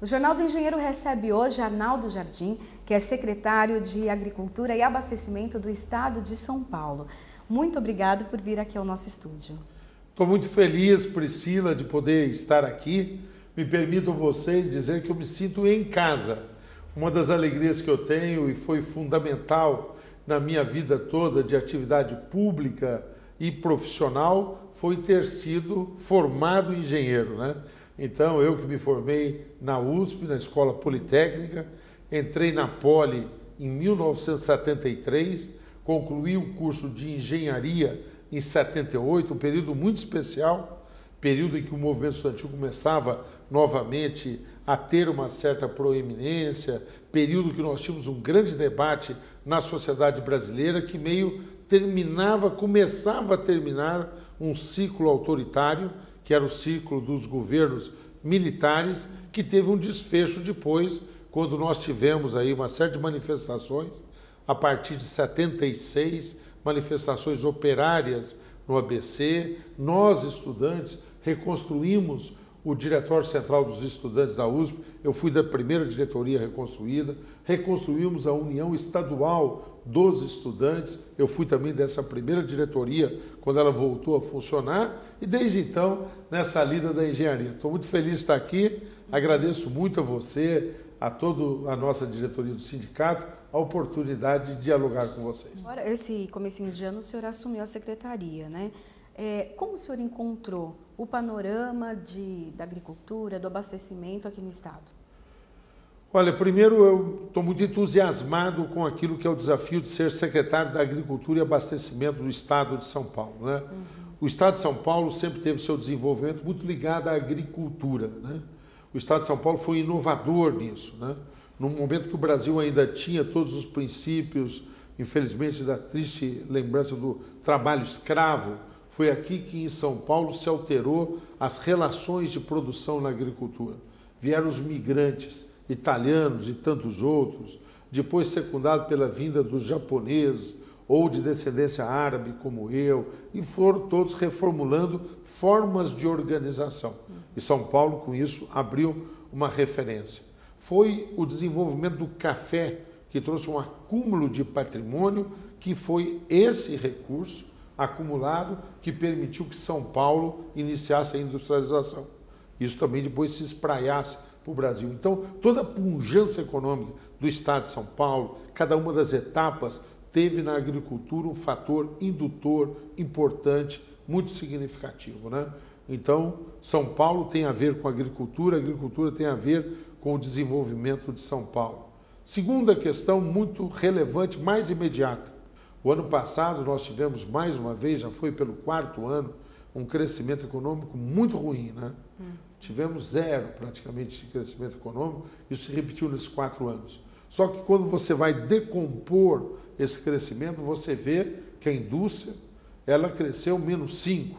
O Jornal do Engenheiro recebe hoje Arnaldo Jardim, que é secretário de Agricultura e Abastecimento do Estado de São Paulo. Muito obrigado por vir aqui ao nosso estúdio. Estou muito feliz, Priscila, de poder estar aqui. Me permitam vocês dizer que eu me sinto em casa. Uma das alegrias que eu tenho e foi fundamental na minha vida toda de atividade pública e profissional foi ter sido formado engenheiro, né? Então, eu que me formei na USP, na Escola Politécnica, entrei na Poli em 1973, concluí o curso de engenharia em 78, um período muito especial, período em que o movimento estudantil começava novamente a ter uma certa proeminência, período que nós tínhamos um grande debate na sociedade brasileira que começava a terminar um ciclo autoritário, que era o ciclo dos governos militares, que teve um desfecho depois, quando nós tivemos aí uma série de manifestações, a partir de 76, manifestações operárias no ABC. Nós, estudantes, reconstruímos o Diretório Central dos Estudantes da USP, eu fui da primeira diretoria reconstruída, reconstruímos a União Estadual dos Estudantes, eu fui também dessa primeira diretoria quando ela voltou a funcionar e desde então nessa lida da engenharia. Estou muito feliz de estar aqui, agradeço muito a você, a toda a nossa diretoria do sindicato, a oportunidade de dialogar com vocês. Agora, esse comecinho de ano o senhor assumiu a secretaria, né? Como o senhor encontrou o panorama da agricultura, do abastecimento aqui no estado? Olha, primeiro eu estou muito entusiasmado com aquilo que é o desafio de ser secretário da Agricultura e Abastecimento do Estado de São Paulo, né? O Estado de São Paulo sempre teve seu desenvolvimento muito ligado à agricultura, né? O Estado de São Paulo foi inovador nisso, né? No momento que o Brasil ainda tinha todos os princípios, infelizmente, da triste lembrança do trabalho escravo, foi aqui que em São Paulo se alterou as relações de produção na agricultura. Vieram os migrantes italianos e tantos outros, depois secundado pela vinda dos japoneses ou de descendência árabe como eu, e foram todos reformulando formas de organização. E São Paulo, com isso, abriu uma referência. Foi o desenvolvimento do café que trouxe um acúmulo de patrimônio, que foi esse recurso acumulado que permitiu que São Paulo iniciasse a industrialização. Isso também depois se espraiasse para o Brasil. Então, toda a pujança econômica do Estado de São Paulo, cada uma das etapas, teve na agricultura um fator indutor importante, muito significativo, né? Então, São Paulo tem a ver com a agricultura tem a ver com o desenvolvimento de São Paulo. Segunda questão muito relevante, mais imediata. O ano passado nós tivemos mais uma vez, já foi pelo 4º ano, um crescimento econômico muito ruim, né? Tivemos zero praticamente de crescimento econômico, isso se repetiu nesses 4 anos. Só que quando você vai decompor esse crescimento, você vê que a indústria, ela cresceu -5,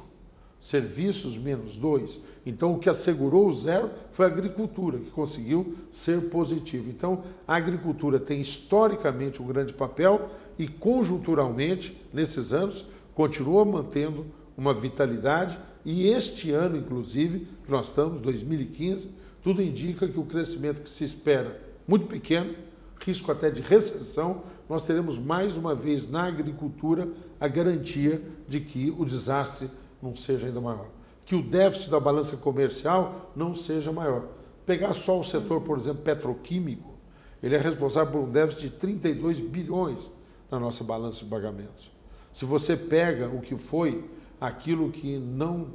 serviços -2. Então o que assegurou o zero foi a agricultura, que conseguiu ser positivo. Então a agricultura tem historicamente um grande papel e conjunturalmente, nesses anos, continua mantendo uma vitalidade e este ano, inclusive, que nós estamos, 2015, tudo indica que o crescimento que se espera muito pequeno, risco até de recessão, nós teremos mais uma vez na agricultura a garantia de que o desastre não seja ainda maior, que o déficit da balança comercial não seja maior. Pegar só o setor, por exemplo, petroquímico, ele é responsável por um déficit de 32 bilhões na nossa balança de pagamentos. Se você pega o que foi aquilo que não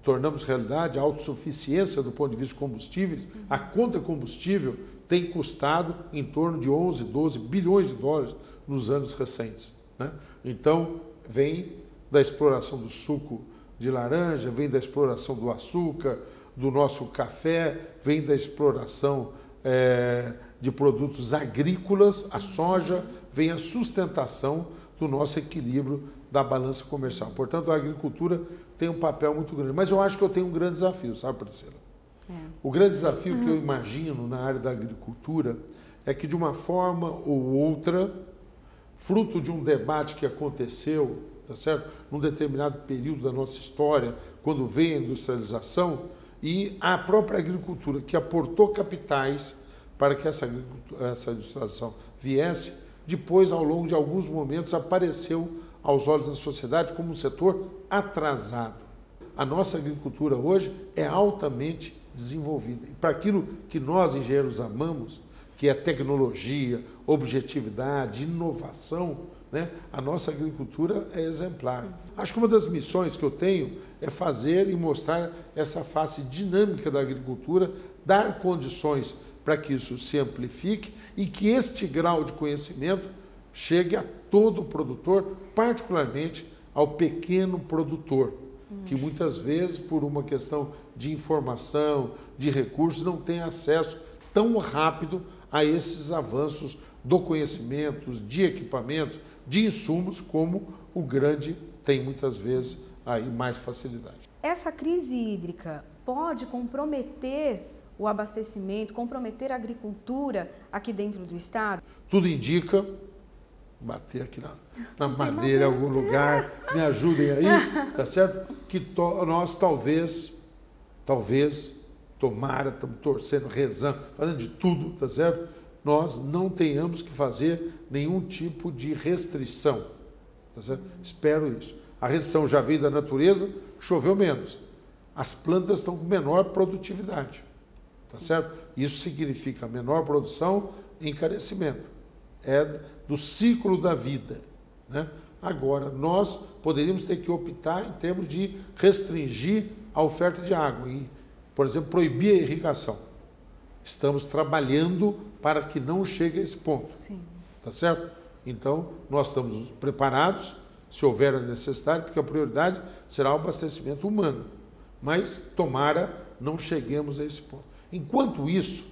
tornamos realidade, a autossuficiência do ponto de vista de combustíveis, a conta combustível tem custado em torno de 11, 12 bilhões de dólares nos anos recentes, né? Então, vem da exploração do suco de laranja, vem da exploração do açúcar, do nosso café, vem da exploração de produtos agrícolas, a soja, vem a sustentação do nosso equilíbrio da balança comercial. Portanto, a agricultura tem um papel muito grande. Mas eu acho que eu tenho um grande desafio, sabe, Priscila? O grande desafio que eu imagino na área da agricultura é que, de uma forma ou outra, fruto de um debate que aconteceu, tá certo? Num determinado período da nossa história, quando veio a industrialização, e a própria agricultura, que aportou capitais para que essa industrialização viesse, depois, ao longo de alguns momentos, apareceu aos olhos da sociedade como um setor atrasado. A nossa agricultura hoje é altamente desenvolvida. E para aquilo que nós, engenheiros, amamos, que é tecnologia, objetividade, inovação, né? A nossa agricultura é exemplar. Acho que uma das missões que eu tenho é fazer e mostrar essa face dinâmica da agricultura, dar condições para que isso se amplifique e que este grau de conhecimento chegue a todo o produtor, particularmente ao pequeno produtor, que muitas vezes, por uma questão de informação, de recursos, não tem acesso tão rápido a esses avanços do conhecimento, de equipamentos, de insumos, como o grande tem muitas vezes aí mais facilidade. Essa crise hídrica pode comprometer o abastecimento, comprometer a agricultura aqui dentro do estado? Tudo indica, bater aqui na madeira em algum lugar, me ajudem aí, tá certo? Que nós talvez, tomara, estamos torcendo, rezando, fazendo de tudo, tá certo? Nós não tenhamos que fazer nenhum tipo de restrição, tá certo? Espero isso. A restrição já veio da natureza, choveu menos. As plantas estão com menor produtividade, tá certo? Isso significa menor produção e encarecimento. É do ciclo da vida, né? Agora, nós poderíamos ter que optar em termos de restringir a oferta de água e, por exemplo, proibir a irrigação. Estamos trabalhando para que não chegue a esse ponto. Sim. Tá certo? Então, nós estamos preparados, se houver a necessidade, porque a prioridade será o abastecimento humano. Mas, tomara, não cheguemos a esse ponto. Enquanto isso,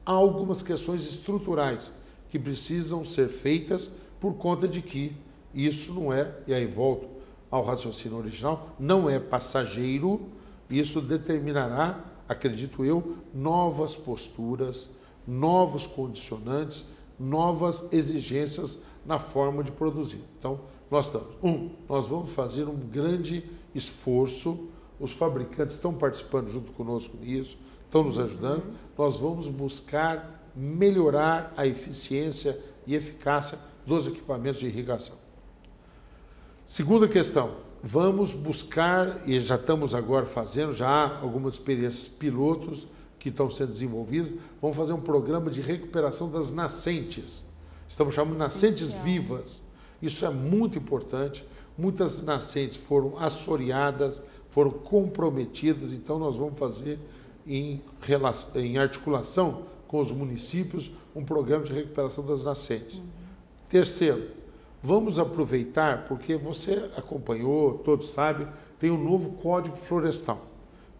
há algumas questões estruturais que precisam ser feitas por conta de que isso não é, e aí volto ao raciocínio original, não é passageiro, isso determinará, acredito eu, novas posturas, novos condicionantes, novas exigências na forma de produzir. Então, nós vamos fazer um grande esforço, os fabricantes estão participando junto conosco nisso, estão nos ajudando, nós vamos buscar melhorar a eficiência e eficácia dos equipamentos de irrigação. Segunda questão, vamos buscar, e já estamos agora fazendo, já há algumas experiências pilotos que estão sendo desenvolvidas, vamos fazer um programa de recuperação das nascentes. Estamos chamando de nascentes vivas. Isso é muito importante. Muitas nascentes foram assoreadas, foram comprometidas, então nós vamos fazer em articulação com os municípios um programa de recuperação das nascentes. Terceiro, vamos aproveitar, porque você acompanhou, todos sabem, tem um novo Código Florestal,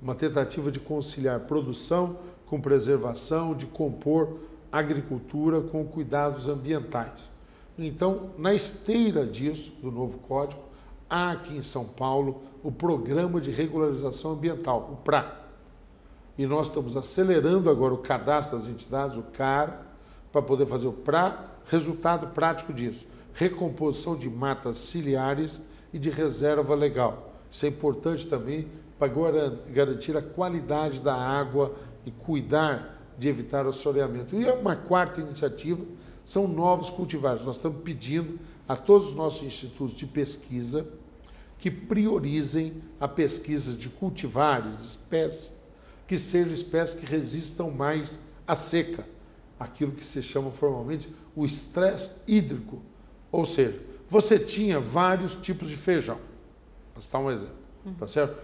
uma tentativa de conciliar produção com preservação, de compor agricultura com cuidados ambientais. Então, na esteira disso, do novo código, há aqui em São Paulo o Programa de Regularização Ambiental, o PRA. E nós estamos acelerando agora o cadastro das entidades, o CAR, para poder fazer o PRA. Resultado prático disso, recomposição de matas ciliares e de reserva legal. Isso é importante também para garantir a qualidade da água e cuidar de evitar o assoreamento. E uma quarta iniciativa são novos cultivares. Nós estamos pedindo a todos os nossos institutos de pesquisa que priorizem a pesquisa de cultivares, de espécies, que sejam espécies que resistam mais à seca, aquilo que se chama formalmente o estresse hídrico. Ou seja, você tinha vários tipos de feijão. Vou citar um exemplo, tá certo?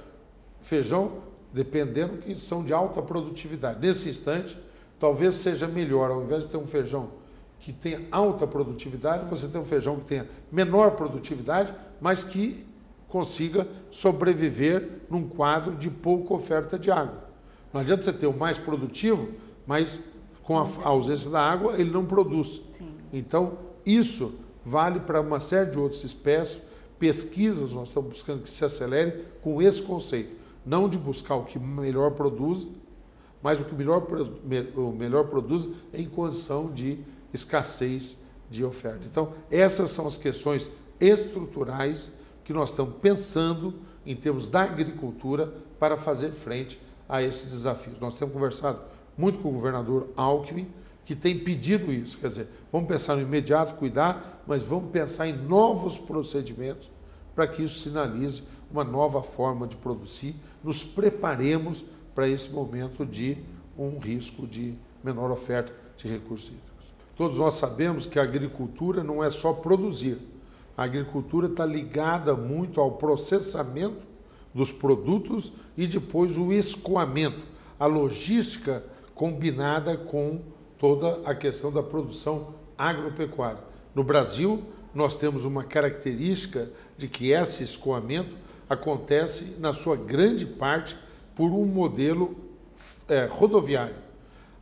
Feijão, dependendo, que são de alta produtividade. Nesse instante, talvez seja melhor, ao invés de ter um feijão que tenha alta produtividade, você tem um feijão que tenha menor produtividade, mas que consiga sobreviver num quadro de pouca oferta de água. Não adianta você ter o mais produtivo, mas com a ausência da água, ele não produz. Sim. Então, isso vale para uma série de outras espécies. Pesquisas, nós estamos buscando que se acelere com esse conceito. Não de buscar o que melhor produz, mas o que melhor produz em condição de escassez de oferta. Então, essas são as questões estruturais que nós estamos pensando em termos da agricultura para fazer frente a esses desafios. Nós temos conversado muito com o governador Alckmin, que tem pedido isso, quer dizer, vamos pensar no imediato, cuidar, mas vamos pensar em novos procedimentos para que isso sinalize uma nova forma de produzir, nos preparemos para esse momento de um risco de menor oferta de recursos hídricos. Todos nós sabemos que a agricultura não é só produzir, a agricultura está ligada muito ao processamento dos produtos e depois o escoamento, a logística combinada com toda a questão da produção agropecuária. No Brasil, nós temos uma característica de que esse escoamento acontece, na sua grande parte, por um modelo rodoviário.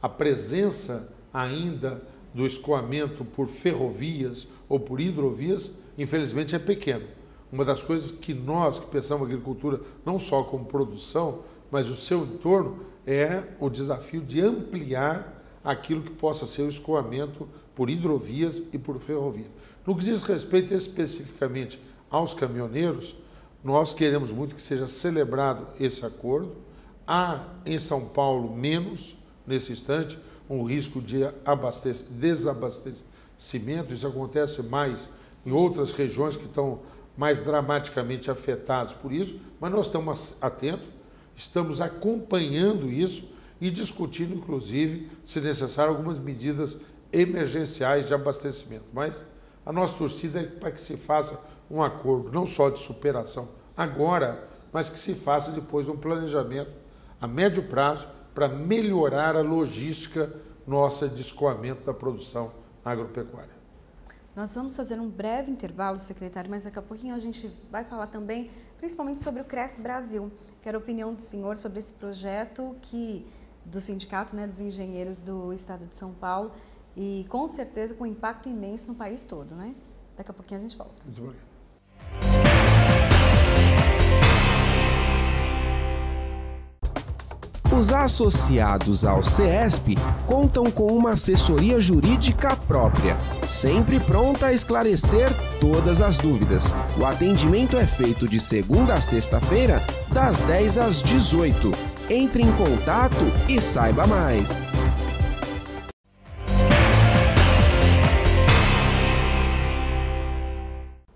A presença ainda do escoamento por ferrovias ou por hidrovias, infelizmente, é pequena. Uma das coisas que nós, que pensamos agricultura não só como produção, mas o seu entorno, é o desafio de ampliar aquilo que possa ser o escoamento por hidrovias e por ferrovia. No que diz respeito especificamente aos caminhoneiros, nós queremos muito que seja celebrado esse acordo. Há em São Paulo menos, nesse instante, um risco de desabastecimento. Isso acontece mais em outras regiões que estão mais dramaticamente afetadas por isso, mas nós estamos atentos, estamos acompanhando isso e discutindo, inclusive, se necessário, algumas medidas emergenciais de abastecimento. Mas a nossa torcida é para que se faça um acordo, não só de superação agora, mas que se faça depois um planejamento a médio prazo para melhorar a logística nossa de escoamento da produção agropecuária. Nós vamos fazer um breve intervalo, secretário, mas daqui a pouquinho a gente vai falar também, principalmente sobre o Cresce Brasil. Quero a opinião do senhor sobre esse projeto do sindicato, dos engenheiros do estado de São Paulo, e com certeza com impacto imenso no país todo, né? Daqui a pouquinho a gente volta. Muito obrigado. Os associados ao CESP contam com uma assessoria jurídica própria, sempre pronta a esclarecer todas as dúvidas. O atendimento é feito de segunda a sexta-feira, das 10 às 18. Entre em contato e saiba mais.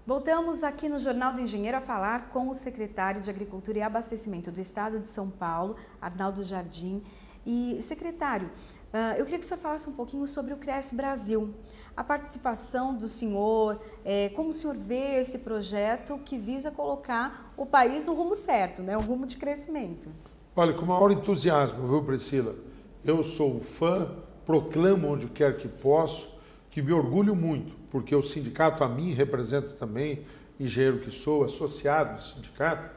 Voltamos aqui no Jornal do Engenheiro a falar com o secretário de Agricultura e Abastecimento do Estado de São Paulo, Arnaldo Jardim. E, secretário, eu queria que o senhor falasse um pouquinho sobre o Cresce Brasil, a participação do senhor, como o senhor vê esse projeto que visa colocar o país no rumo certo, o rumo de crescimento. Olha, com o maior entusiasmo, viu, Priscila? Eu sou fã, proclamo onde quer que posso, que me orgulho muito, porque o sindicato a mim representa também, engenheiro que sou, associado do sindicato,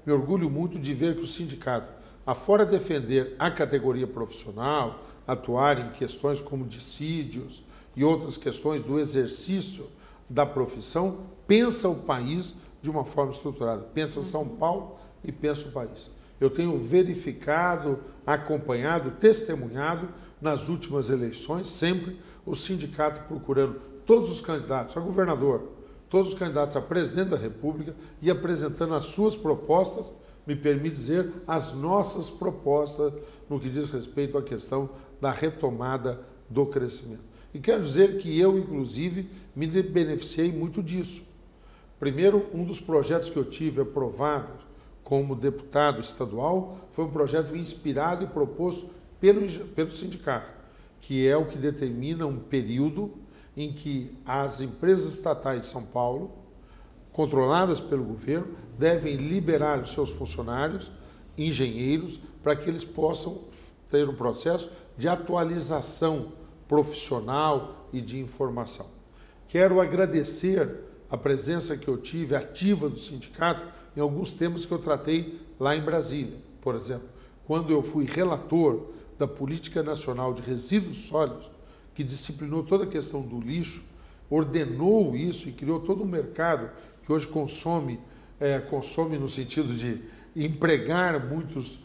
me orgulho muito de ver que o sindicato, afora defender a categoria profissional, atuar em questões como dissídios e outras questões do exercício da profissão, pensa o país de uma forma estruturada, pensa São Paulo e pensa o país. Eu tenho verificado, acompanhado, testemunhado nas últimas eleições, sempre o sindicato procurando todos os candidatos a governador, todos os candidatos a presidente da República e apresentando as suas propostas, me permite dizer, as nossas propostas no que diz respeito à questão da retomada do crescimento. E quero dizer que eu, inclusive, me beneficiei muito disso. Primeiro, um dos projetos que eu tive aprovado como deputado estadual foi um projeto inspirado e proposto pelo sindicato, que é o que determina um período em que as empresas estatais de São Paulo, controladas pelo governo, devem liberar os seus funcionários, engenheiros, para que eles possam ter um processo de atualização profissional e de informação. Quero agradecer a presença que eu tive ativa do sindicato em alguns temas que eu tratei lá em Brasília. Por exemplo, quando eu fui relator da Política Nacional de Resíduos Sólidos, que disciplinou toda a questão do lixo, ordenou isso e criou todo um mercado que hoje consome no sentido de empregar muitos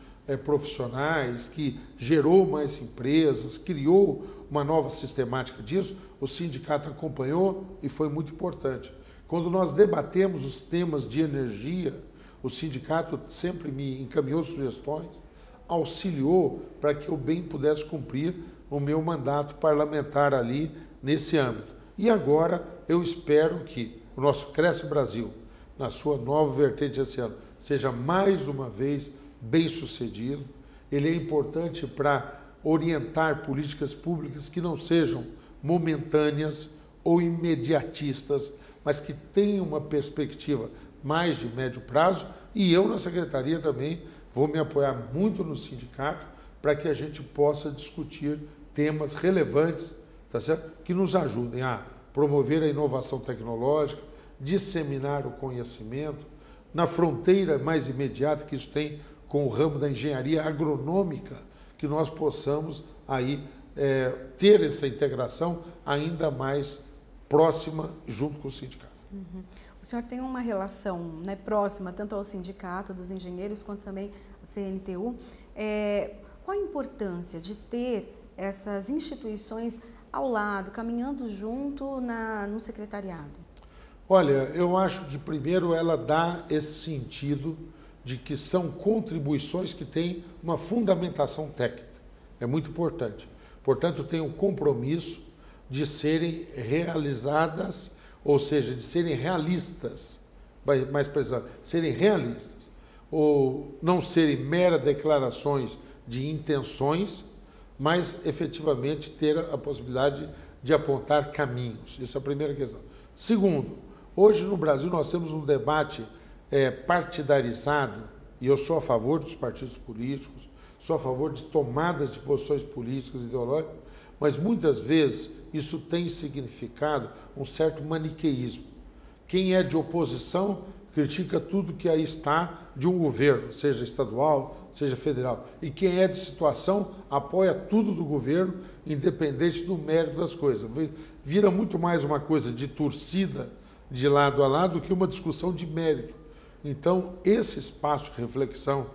profissionais, que gerou mais empresas, criou uma nova sistemática disso, o sindicato acompanhou e foi muito importante. Quando nós debatemos os temas de energia, o sindicato sempre me encaminhou sugestões. auxiliou para que eu bem pudesse cumprir o meu mandato parlamentar ali nesse âmbito. E agora eu espero que o nosso Cresce Brasil, na sua nova vertente esse ano, seja mais uma vez bem sucedido. Ele é importante para orientar políticas públicas que não sejam momentâneas ou imediatistas, mas que tenham uma perspectiva mais de médio prazo. E eu, na secretaria, também vou me apoiar muito no sindicato para que a gente possa discutir temas relevantes, tá certo? Que nos ajudem a promover a inovação tecnológica, disseminar o conhecimento, na fronteira mais imediata que isso tem com o ramo da engenharia agronômica, que nós possamos aí ter essa integração ainda mais próxima junto com o sindicato. Uhum. O senhor tem uma relação, né, próxima tanto ao sindicato dos engenheiros quanto também à CNTU. Qual a importância de ter essas instituições ao lado, caminhando junto no secretariado? Olha, eu acho que primeiro ela dá esse sentido de que são contribuições que têm uma fundamentação técnica. É muito importante. Portanto, tem o compromisso de serem realizadas, ou seja, de serem realistas, mais precisamente, serem realistas, ou não serem meras declarações de intenções, mas efetivamente ter a possibilidade de apontar caminhos. Essa é a primeira questão. Segundo, hoje no Brasil nós temos um debate partidarizado, e eu sou a favor dos partidos políticos, sou a favor de tomadas de posições políticas e ideológicas, mas muitas vezes isso tem significado um certo maniqueísmo. Quem é de oposição critica tudo que aí está de um governo, seja estadual, seja federal. E quem é de situação apoia tudo do governo, independente do mérito das coisas. Vira muito mais uma coisa de torcida de lado a lado do que uma discussão de mérito. Então, esse espaço de reflexão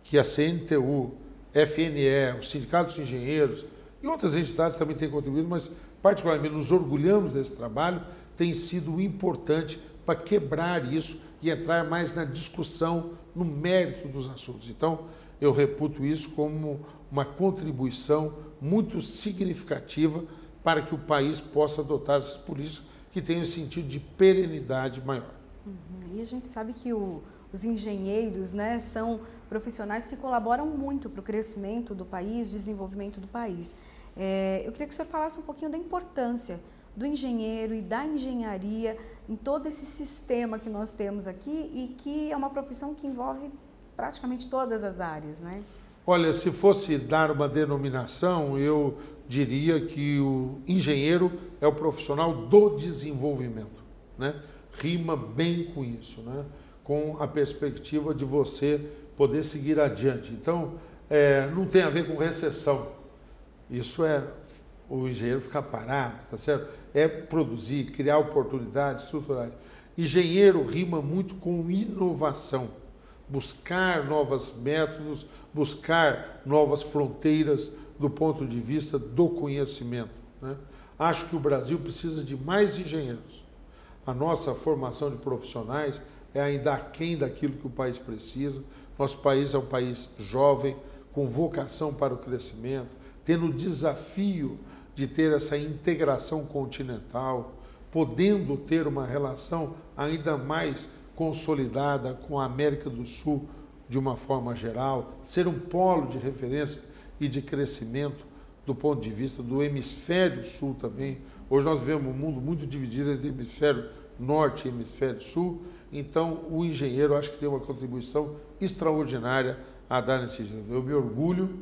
que a CNTU, FNE, o Sindicato dos Engenheiros e outras entidades também têm contribuído, mas particularmente nos orgulhamos desse trabalho, tem sido importante para quebrar isso e entrar mais na discussão, no mérito dos assuntos. Então, eu reputo isso como uma contribuição muito significativa para que o país possa adotar essas políticas que tenham sentido de perenidade maior. Uhum. E a gente sabe que os engenheiros, né, são profissionais que colaboram muito para o crescimento do país, desenvolvimento do país. Eu queria que o senhor falasse um pouquinho da importância do engenheiro e da engenharia em todo esse sistema que nós temos aqui e que é uma profissão que envolve praticamente todas as áreas, né? Olha, se fosse dar uma denominação, eu diria que o engenheiro é o profissional do desenvolvimento, né? Rima bem com isso, né? Com a perspectiva de você poder seguir adiante. Então, não tem a ver com recessão. Isso é o engenheiro ficar parado, tá certo? É produzir, criar oportunidades estruturais. Engenheiro rima muito com inovação, buscar novos métodos, buscar novas fronteiras do ponto de vista do conhecimento, né? Acho que o Brasil precisa de mais engenheiros. A nossa formação de profissionais é ainda aquém daquilo que o país precisa. Nosso país é um país jovem, com vocação para o crescimento, tendo o desafio de ter essa integração continental, podendo ter uma relação ainda mais consolidada com a América do Sul de uma forma geral, ser um polo de referência e de crescimento do ponto de vista do hemisfério sul também. Hoje nós vivemos um mundo muito dividido entre hemisfério norte e hemisfério sul, então o engenheiro acho que tem uma contribuição extraordinária a dar nesse sentido. Eu me orgulho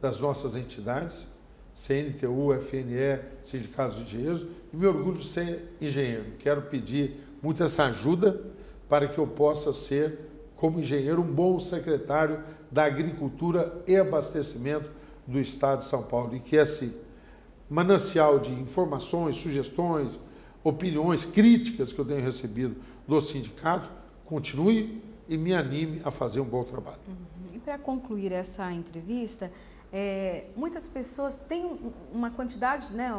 das nossas entidades, CNTU, FNE, Sindicatos de Engenheiros, e me orgulho de ser engenheiro. Quero pedir muita essa ajuda para que eu possa ser, como engenheiro, um bom secretário da Agricultura e Abastecimento do Estado de São Paulo, e que esse manancial de informações, sugestões, opiniões, críticas que eu tenho recebido do sindicato continue e me anime a fazer um bom trabalho. Uhum. E para concluir essa entrevista, muitas pessoas têm uma quantidade, né,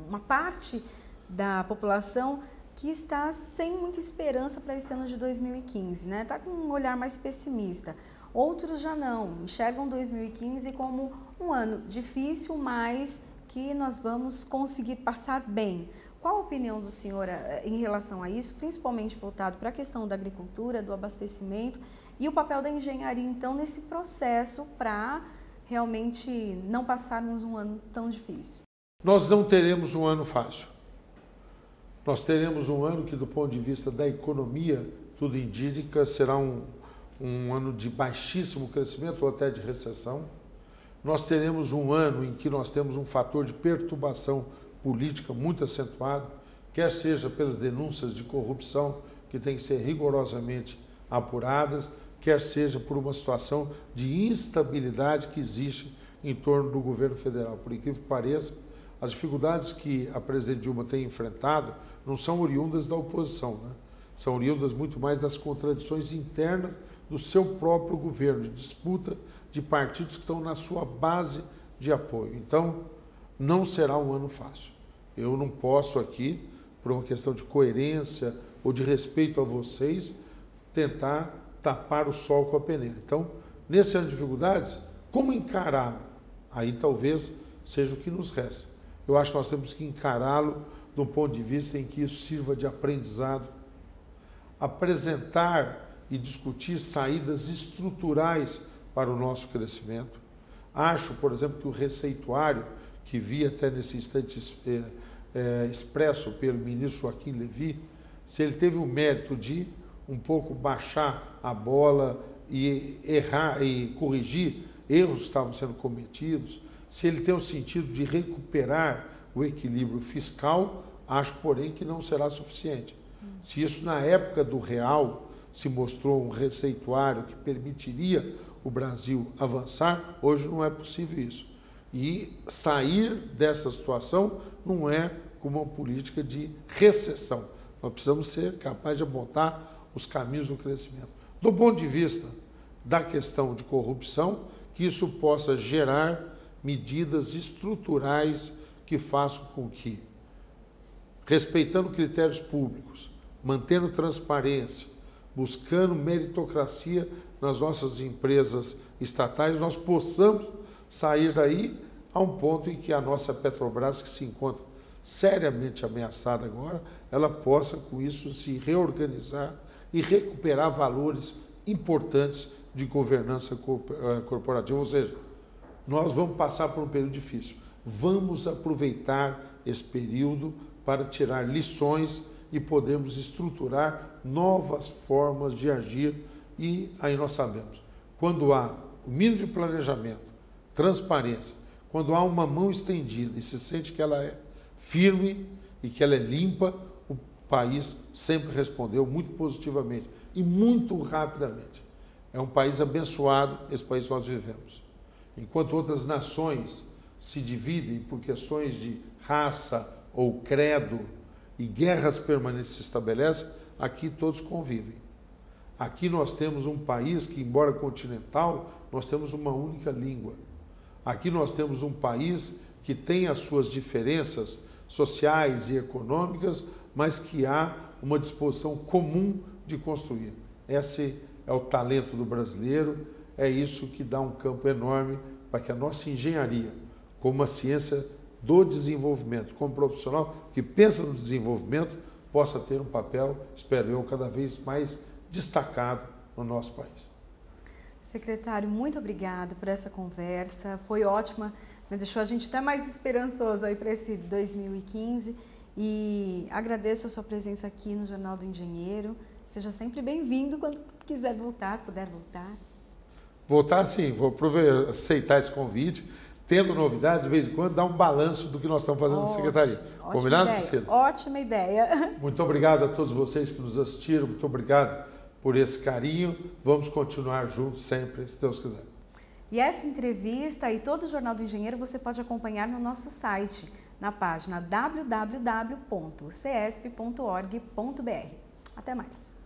uma parte da população que está sem muita esperança para esse ano de 2015, né? Está com um olhar mais pessimista. Outros já não, enxergam 2015 como um ano difícil, mas que nós vamos conseguir passar bem. Qual a opinião do senhor em relação a isso, principalmente voltado para a questão da agricultura, do abastecimento e o papel da engenharia, então, nesse processo para realmente não passarmos um ano tão difícil? Nós não teremos um ano fácil. Nós teremos um ano que, do ponto de vista da economia, tudo indica, será um ano de baixíssimo crescimento ou até de recessão. Nós teremos um ano em que nós temos um fator de perturbação política muito acentuado, quer seja pelas denúncias de corrupção, que têm que ser rigorosamente apuradas, quer seja por uma situação de instabilidade que existe em torno do governo federal. Por incrível que pareça, as dificuldades que a presidente Dilma tem enfrentado não são oriundas da oposição, né? São oriundas muito mais das contradições internas do seu próprio governo, de disputa de partidos que estão na sua base de apoio. Então, não será um ano fácil. Eu não posso aqui, por uma questão de coerência ou de respeito a vocês, tentar tapar o sol com a peneira. Então, nesse ano de dificuldades, como encará-lo? Aí talvez seja o que nos resta. Eu acho que nós temos que encará-lo de um ponto de vista em que isso sirva de aprendizado, apresentar e discutir saídas estruturais para o nosso crescimento. Acho, por exemplo, que o receituário, que vi até nesse instante expresso pelo ministro Joaquim Levy, se ele teve o mérito de um pouco baixar a bola e errar e corrigir erros que estavam sendo cometidos, se ele tem o sentido de recuperar o equilíbrio fiscal, acho, porém, que não será suficiente. Se isso, na época do real, se mostrou um receituário que permitiria o Brasil avançar, hoje não é possível isso. E sair dessa situação não é com uma política de recessão. Nós precisamos ser capazes de apontar os caminhos do crescimento. Do ponto de vista da questão de corrupção, que isso possa gerar medidas estruturais que façam com que, respeitando critérios públicos, mantendo transparência, buscando meritocracia nas nossas empresas estatais, nós possamos sair daí a um ponto em que a nossa Petrobras, que se encontra seriamente ameaçada agora, ela possa, com isso, se reorganizar e recuperar valores importantes de governança corporativa. Ou seja, nós vamos passar por um período difícil. Vamos aproveitar esse período para tirar lições e podermos estruturar novas formas de agir. E aí nós sabemos, quando há o mínimo de planejamento, transparência, quando há uma mão estendida e se sente que ela é firme e que ela é limpa, o país sempre respondeu muito positivamente e muito rapidamente. É um país abençoado, esse país que nós vivemos. Enquanto outras nações se dividem por questões de raça ou credo e guerras permanentes se estabelecem, aqui todos convivem. Aqui nós temos um país que, embora continental, nós temos uma única língua. Aqui nós temos um país que tem as suas diferenças sociais e econômicas, mas que há uma disposição comum de construir. Esse é o talento do brasileiro, é isso que dá um campo enorme para que a nossa engenharia, como uma ciência do desenvolvimento, como profissional que pensa no desenvolvimento, possa ter um papel, espero eu, cada vez mais destacado no nosso país. Secretário, muito obrigada por essa conversa, foi ótima, né? Deixou a gente até mais esperançoso aí para esse 2015 e agradeço a sua presença aqui no Jornal do Engenheiro. Seja sempre bem-vindo quando quiser voltar, puder voltar. Voltar sim, vou aceitar esse convite, tendo novidades, de vez em quando, dar um balanço do que nós estamos fazendo na Secretaria. Combinado, Priscila? Ótima ideia. Muito obrigado a todos vocês que nos assistiram, muito obrigado por esse carinho. Vamos continuar juntos sempre, se Deus quiser. E essa entrevista e todo o Jornal do Engenheiro você pode acompanhar no nosso site, na página www.cesp.org.br. Até mais.